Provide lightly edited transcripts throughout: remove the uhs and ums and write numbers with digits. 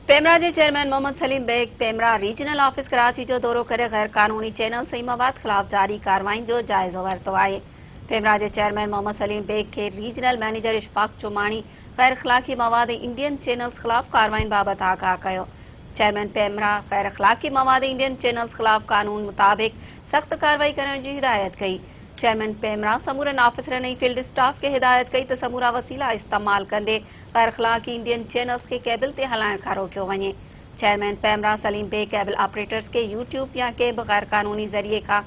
पेमरा के chairman Mohammad Saleem Baig PEMRA regional office Karachi जो दौरो करे गैर कानूनी चैनल से मवाद खिलाफ जारी कार्रवाई जो जायज़ो वरतो है। पेमरा के चेयरमैन मोहम्मद सलीम बेग के रीजनल मैनेजर इशफाक चुमानी गैर अखलाकी मवाद इंडियन चैनल्स खिलाफ कार्रवाई बाबत आगाह किया। चेयरमैन पेमरा गैर अखलाकी मवाद इंडियन चैनल्स खिलाफ कानून मुताबिक सख्त कार्रवाई करने की हिदायत कई। चेयरमैन पेमरा समूरन ऑफिसरन ऐं फील्ड स्टाफ के हिदायत कई तो समूरा वसीला इस्तेमाल कंदे गैर अखलाकी इंडियन चैनल्स के केबल ते हलाइण खां रोकियो वञे। Chairman PEMRA Saleem Baig cable operators के यूट्यूब या के बि गैर कानूनी ज़रिए खां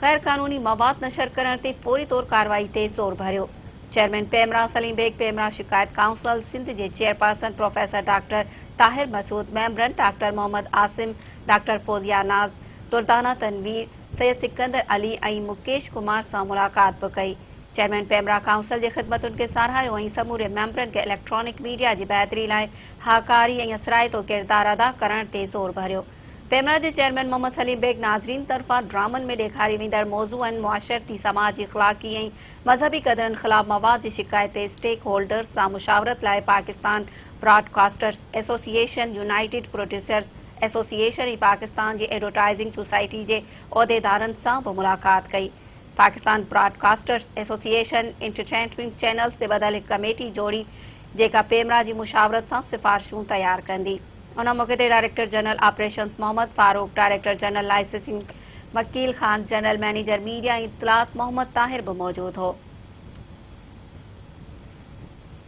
गैर कानूनी मवाद नशर करण ते फौरी तौर कार्रवाई ते ज़ोर भरियो। चेयरमैन पेमरा सलीम बेग पेमरा शिकायत काउंसिल सिंध के chairperson professor doctor Tahir Masood, मेंबरन डॉक्टर मोहम्मद आसिम, डॉक्टर फौजिया नाज, दुर्दाना तनवीर, सैयद सिकंदर अली ऐं मुकेश कुमार सां मुलाकात भी कई। चेयरमैन पेमरा काउंसिल की ख़िदमतुनि के साराहियो ऐं समूरे मेंबरनि के इलेक्ट्रॉनिक मीडिया की बहितरी लाइ हाकारी ऐं असराइतो किरदार अदा करण ते ज़ोर भरियो। पेमरा के चेयरमैन मोहम्मद सलीम बेग नाज़रीन तरफ़ा ड्रामन में ॾेखारी वेंदड़ मौज़ूअनि मुआशरती समाजी अख़लाक़ी ऐं मज़हबी क़दरनि ख़िलाफ़ मवाद की शिकायत ते स्टेक होल्डर्स सां मुशावरत लाइ Pakistan broadcasters association, United producers association ऐं पाकिस्तान की एडवर्टाइजिंग सोसाइटी के उहदेदारनि सां भी मुलाकात कई। Pakistan broadcasters association entertainment channels से बदल एक कमेटी जोड़ी जेका पेमरा की मुशावरत सां सिफारिशूं तैयार कंदी। उन मौके ते director general operations Mohammad Farooq, director general licensing Wakeel Khan, general manager media इत्तलात मोहम्मद ताहिर भी मौजूद हो।